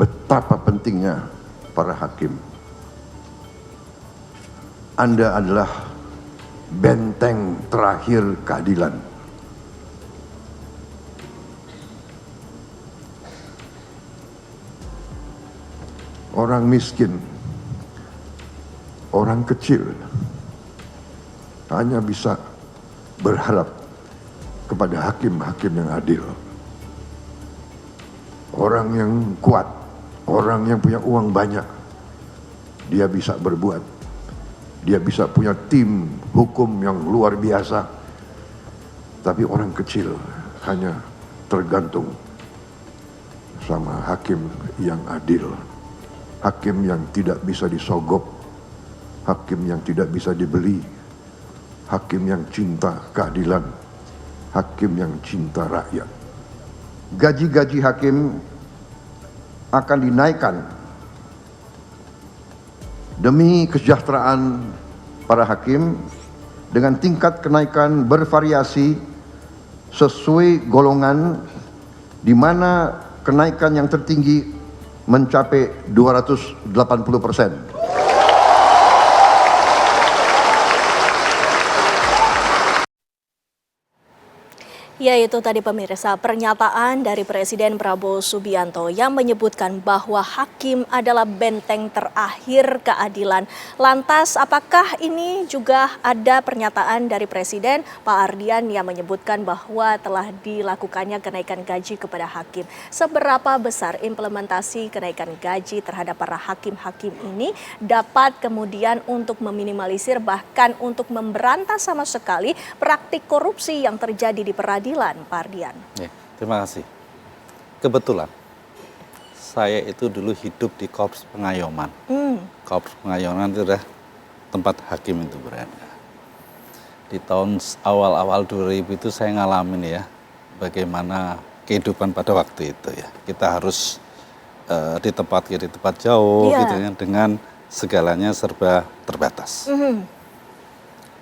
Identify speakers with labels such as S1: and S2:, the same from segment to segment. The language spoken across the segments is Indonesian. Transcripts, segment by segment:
S1: betapa pentingnya para hakim. Anda adalah benteng terakhir keadilan. Orang miskin, orang kecil hanya bisa berharap kepada hakim-hakim yang adil. Orang yang kuat, orang yang punya uang banyak, dia bisa berbuat. Dia bisa punya tim hukum yang luar biasa. Tapi orang kecil hanya tergantung sama hakim yang adil. Hakim yang tidak bisa disogok. Hakim yang tidak bisa dibeli. Hakim yang cinta keadilan. Hakim yang cinta rakyat. Gaji-gaji hakim akan dinaikkan demi kesejahteraan para hakim dengan tingkat kenaikan bervariasi sesuai golongan, di mana kenaikan yang tertinggi mencapai 280%.
S2: Ya, itu tadi pemirsa pernyataan dari Presiden Prabowo Subianto yang menyebutkan bahwa hakim adalah benteng terakhir keadilan. Lantas apakah ini juga ada pernyataan dari Presiden Pak Ardian yang menyebutkan bahwa telah dilakukannya kenaikan gaji kepada hakim. Seberapa besar implementasi kenaikan gaji terhadap para hakim-hakim ini dapat kemudian untuk meminimalisir bahkan untuk memberantas sama sekali praktik korupsi yang terjadi di peradilan? Pak Ardian.
S3: Ya, terima kasih. Kebetulan saya itu dulu hidup di Korps Pengayoman. Korps Pengayoman itu adalah tempat hakim itu berada. Di tahun awal-awal 2000 itu saya ngalamin ya bagaimana kehidupan pada waktu itu ya. Kita harus di tempat kiri, tempat jauh gitu ya, dengan segalanya serba terbatas.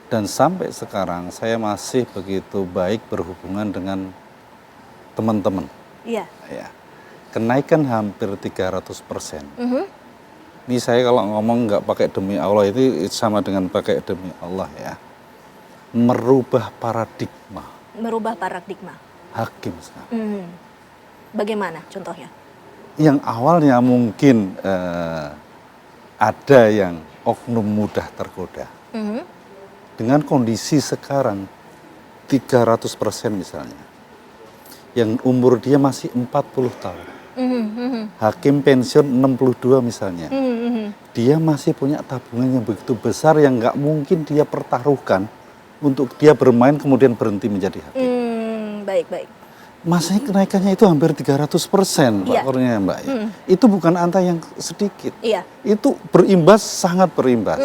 S3: Dan sampai sekarang saya masih begitu baik berhubungan dengan teman-teman. Iya. Ya. Kenaikan hampir 300%. Ini saya kalau ngomong nggak pakai demi Allah itu sama dengan pakai demi Allah ya. Merubah paradigma.
S2: Merubah paradigma.
S3: Hakim sekarang.
S2: Bagaimana contohnya?
S3: Yang awalnya mungkin ada yang oknum mudah tergoda. Dengan kondisi sekarang 300% misalnya, yang umur dia masih 40 tahun, hakim pensiun 62 misalnya, dia masih punya tabungan yang begitu besar yang nggak mungkin dia pertaruhkan untuk dia bermain kemudian berhenti menjadi hakim.
S2: Baik.
S3: Masanya kenaikannya itu hampir 300%, Pak Kurnia, Mbak. Itu bukan angka yang sedikit. Itu berimbas, sangat berimbas.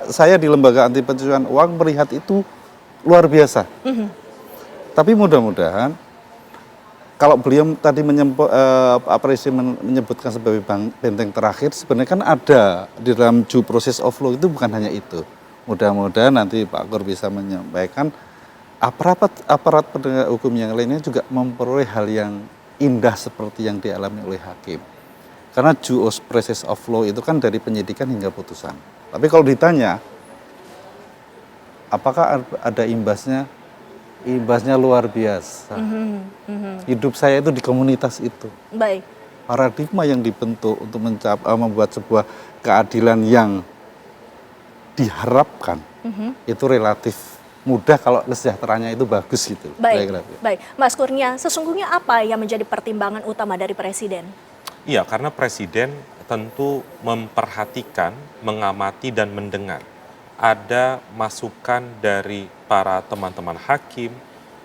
S3: Saya di Lembaga Anti Pencucian Uang melihat itu luar biasa. Tapi mudah-mudahan, kalau beliau tadi menyebutkan sebagai benteng terakhir, sebenarnya kan ada di dalam due process of law itu bukan hanya itu. Mudah-mudahan nanti Pak Kur bisa menyampaikan aparat penegak hukum yang lainnya juga memperoleh hal yang indah seperti yang dialami oleh hakim. Karena due process of law itu kan dari penyidikan hingga putusan. Tapi kalau ditanya, apakah ada imbasnya? Imbasnya luar biasa. Hidup saya itu di komunitas itu.
S2: Baik.
S3: Paradigma yang dibentuk untuk membuat sebuah keadilan yang diharapkan itu relatif mudah kalau kesejahteraannya itu bagus gitu.
S2: Baik. Mas Kurnia, sesungguhnya apa yang menjadi pertimbangan utama dari Presiden?
S4: Iya, karena Presiden tentu memperhatikan, mengamati dan mendengar. Ada masukan dari para teman-teman hakim,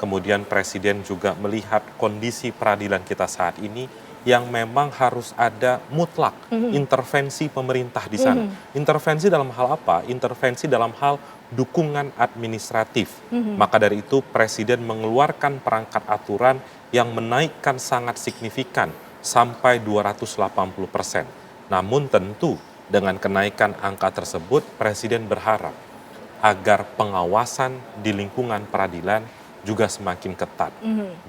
S4: kemudian Presiden juga melihat kondisi peradilan kita saat ini yang memang harus ada mutlak intervensi pemerintah di sana. Intervensi dalam hal apa? Intervensi dalam hal dukungan administratif. Maka dari itu Presiden mengeluarkan perangkat aturan yang menaikkan sangat signifikan sampai 280%. Namun tentu dengan kenaikan angka tersebut Presiden berharap agar pengawasan di lingkungan peradilan juga semakin ketat.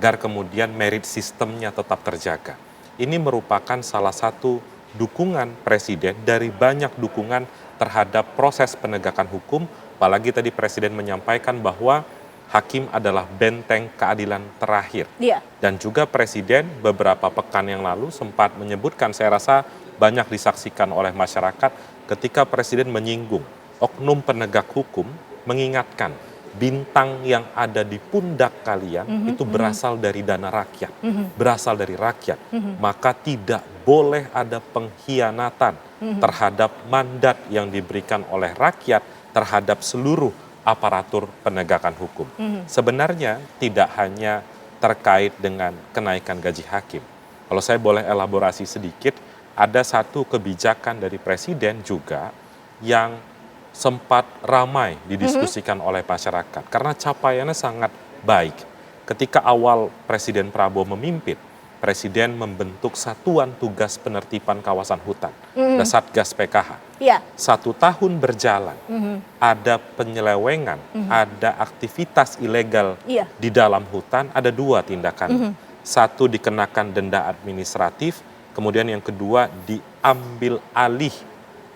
S4: Agar kemudian merit sistemnya tetap terjaga. ini merupakan salah satu dukungan Presiden dari banyak dukungan terhadap proses penegakan hukum, apalagi tadi Presiden menyampaikan bahwa hakim adalah benteng keadilan terakhir.
S2: Iya.
S4: Dan juga Presiden beberapa pekan yang lalu sempat menyebutkan, saya rasa banyak disaksikan oleh masyarakat ketika Presiden menyinggung oknum penegak hukum, mengingatkan bintang yang ada di pundak kalian itu berasal dari dana rakyat, berasal dari rakyat. Maka tidak boleh ada pengkhianatan terhadap mandat yang diberikan oleh rakyat terhadap seluruh aparatur penegakan hukum. Sebenarnya tidak hanya terkait dengan kenaikan gaji hakim. Kalau saya boleh elaborasi sedikit, ada satu kebijakan dari Presiden juga yang sempat ramai didiskusikan oleh masyarakat karena capaiannya sangat baik. Ketika awal Presiden Prabowo memimpin, Presiden membentuk Satuan Tugas Penertiban Kawasan Hutan, Satgas PKH.
S2: Iya.
S4: 1 tahun berjalan, ada penyelewengan, ada aktivitas ilegal
S2: Iya.
S4: di dalam hutan, ada 2 tindakan. Satu dikenakan denda administratif, kemudian yang kedua diambil alih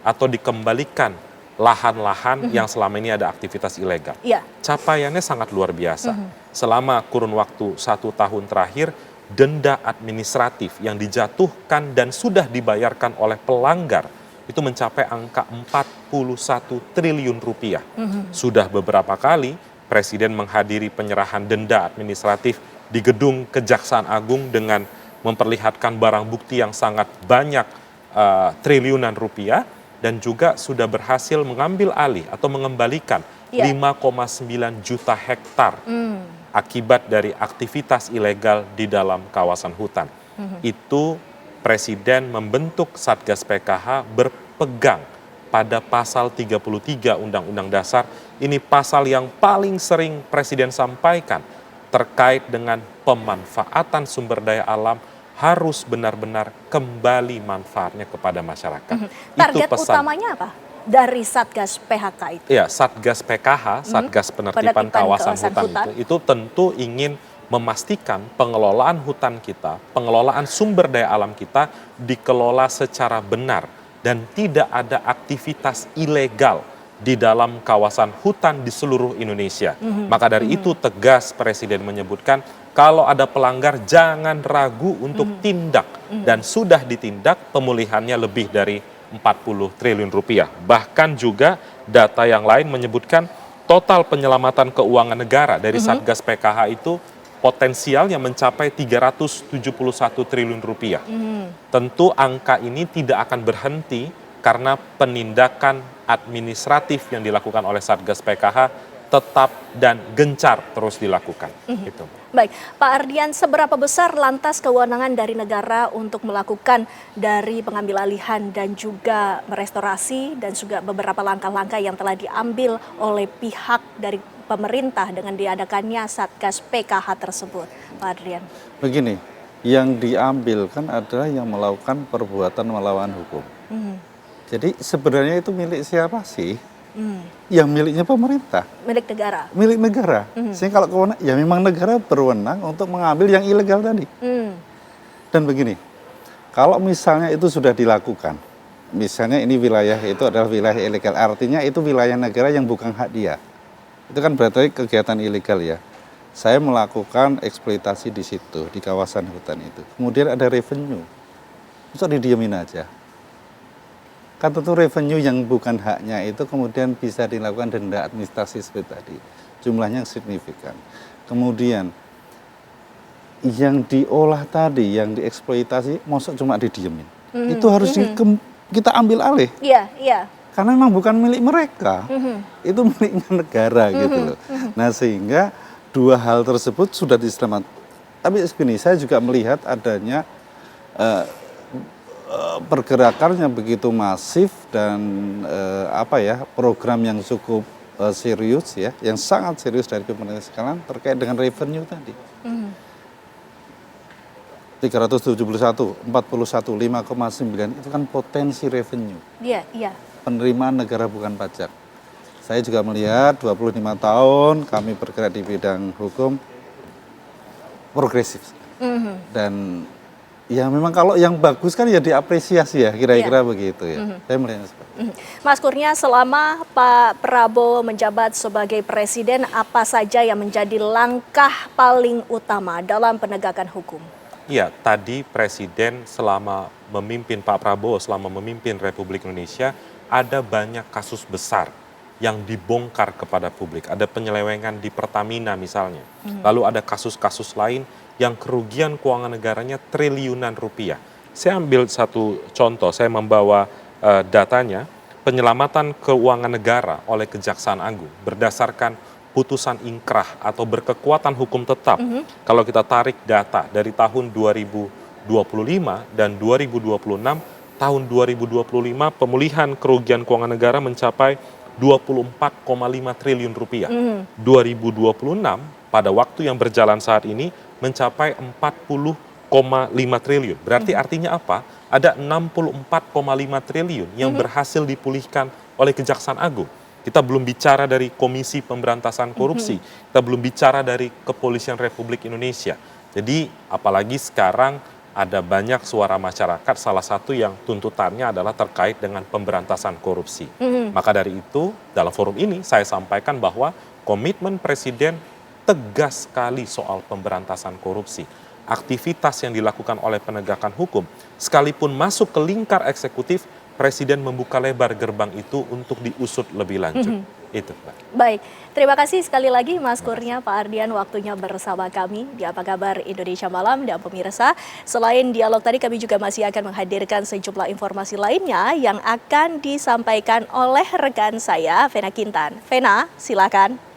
S4: atau dikembalikan lahan-lahan yang selama ini ada aktivitas ilegal.
S2: Iya.
S4: Capaiannya sangat luar biasa. Selama kurun waktu 1 tahun terakhir, denda administratif yang dijatuhkan dan sudah dibayarkan oleh pelanggar itu mencapai angka 41 triliun rupiah. Sudah beberapa kali Presiden menghadiri penyerahan denda administratif di gedung Kejaksaan Agung dengan memperlihatkan barang bukti yang sangat banyak, triliunan rupiah, dan juga sudah berhasil mengambil alih atau mengembalikan 5,9 juta hektar akibat dari aktivitas ilegal di dalam kawasan hutan. Itu Presiden membentuk Satgas PKH berpegang pada pasal 33 Undang-Undang Dasar. Ini pasal yang paling sering Presiden sampaikan terkait dengan pemanfaatan sumber daya alam harus benar-benar kembali manfaatnya kepada masyarakat.
S2: Target
S4: Itu pesan
S2: utamanya apa dari Satgas PHK itu?
S4: Ya, Satgas PKH, Satgas Penertiban Kawasan Hutan itu tentu ingin memastikan pengelolaan hutan kita, pengelolaan sumber daya alam kita dikelola secara benar dan tidak ada aktivitas ilegal di dalam kawasan hutan di seluruh Indonesia. Maka dari itu tegas Presiden menyebutkan kalau ada pelanggar jangan ragu untuk tindak, dan sudah ditindak, pemulihannya lebih dari 40 triliun rupiah. Bahkan juga data yang lain menyebutkan total penyelamatan keuangan negara dari Satgas PKH itu potensialnya mencapai 371 triliun rupiah. Tentu angka ini tidak akan berhenti karena penindakan administratif yang dilakukan oleh Satgas PKH tetap dan gencar terus dilakukan. Gitu.
S2: Baik, Pak Ardian, seberapa besar lantas kewenangan dari negara untuk melakukan dari pengambil alihan dan juga merestorasi dan juga beberapa langkah-langkah yang telah diambil oleh pihak dari pemerintah dengan diadakannya Satgas PKH tersebut, Pak Ardian? Begini,
S3: yang diambil kan adalah yang melakukan perbuatan melawan hukum. Jadi sebenarnya itu milik siapa sih? Yang miliknya pemerintah.
S2: Milik negara.
S3: Milik negara. Sehingga kalau kewenangan, ya memang negara berwenang untuk mengambil yang ilegal tadi. Dan begini, kalau misalnya itu sudah dilakukan, misalnya ini wilayah itu adalah wilayah ilegal, artinya itu wilayah negara yang bukan hak dia. Itu kan berarti kegiatan ilegal ya. Saya melakukan eksploitasi di situ, di kawasan hutan itu. Kemudian ada revenue. Masa didiemin aja? Kan tentu revenue yang bukan haknya itu kemudian bisa dilakukan denda administrasi seperti tadi. Jumlahnya signifikan. Kemudian yang diolah tadi, yang dieksploitasi, masa cuma didiemin? Itu harus kita ambil alih.
S2: Iya, iya.
S3: Karena memang bukan milik mereka, itu miliknya negara gitu loh. Nah sehingga dua hal tersebut sudah diselamatkan. Tapi segini, saya juga melihat adanya pergerakan yang begitu masif dan program yang cukup serius ya, yang sangat serius dari pemerintah sekarang terkait dengan revenue tadi. 371, 41, 5,9 itu kan potensi revenue.
S2: Iya, iya.
S3: Penerimaan negara bukan pajak. Saya juga melihat 25 tahun kami bergerak di bidang hukum progresif. Dan Ya memang kalau yang bagus kan ya diapresiasi ya, kira-kira begitu ya. Saya melihatnya seperti itu.
S2: Mas Kurnia, selama Pak Prabowo menjabat sebagai presiden, apa saja yang menjadi langkah paling utama dalam penegakan hukum?
S4: Iya, tadi Presiden selama memimpin Pak Prabowo, selama memimpin Republik Indonesia, ada banyak kasus besar yang dibongkar kepada publik. Ada penyelewengan di Pertamina misalnya. Lalu ada kasus-kasus lain yang kerugian keuangan negaranya triliunan rupiah. Saya ambil satu contoh, saya membawa datanya, penyelamatan keuangan negara oleh Kejaksaan Agung berdasarkan putusan ingkrah atau berkekuatan hukum tetap. Kalau kita tarik data dari tahun 2025 dan 2026, tahun 2025 pemulihan kerugian keuangan negara mencapai 24,5 triliun rupiah. 2026 pada waktu yang berjalan saat ini mencapai 40,5 triliun. Berarti artinya apa? Ada 64,5 triliun yang berhasil dipulihkan oleh Kejaksaan Agung. Kita belum bicara dari Komisi Pemberantasan Korupsi, kita belum bicara dari Kepolisian Republik Indonesia. Jadi apalagi sekarang ada banyak suara masyarakat, salah satu yang tuntutannya adalah terkait dengan pemberantasan korupsi. Maka dari itu, dalam forum ini saya sampaikan bahwa komitmen Presiden tegas sekali soal pemberantasan korupsi. Aktivitas yang dilakukan oleh penegakan hukum, sekalipun masuk ke lingkar eksekutif, Presiden membuka lebar gerbang itu untuk diusut lebih lanjut. Itu, Mbak.
S2: Baik, terima kasih sekali lagi Mas Kurnia, Pak Ardian, waktunya bersama kami di Apa Kabar Indonesia Malam. Dan pemirsa, selain dialog tadi kami juga masih akan menghadirkan sejumlah informasi lainnya yang akan disampaikan oleh rekan saya, Vena Kintan. Vena, silakan.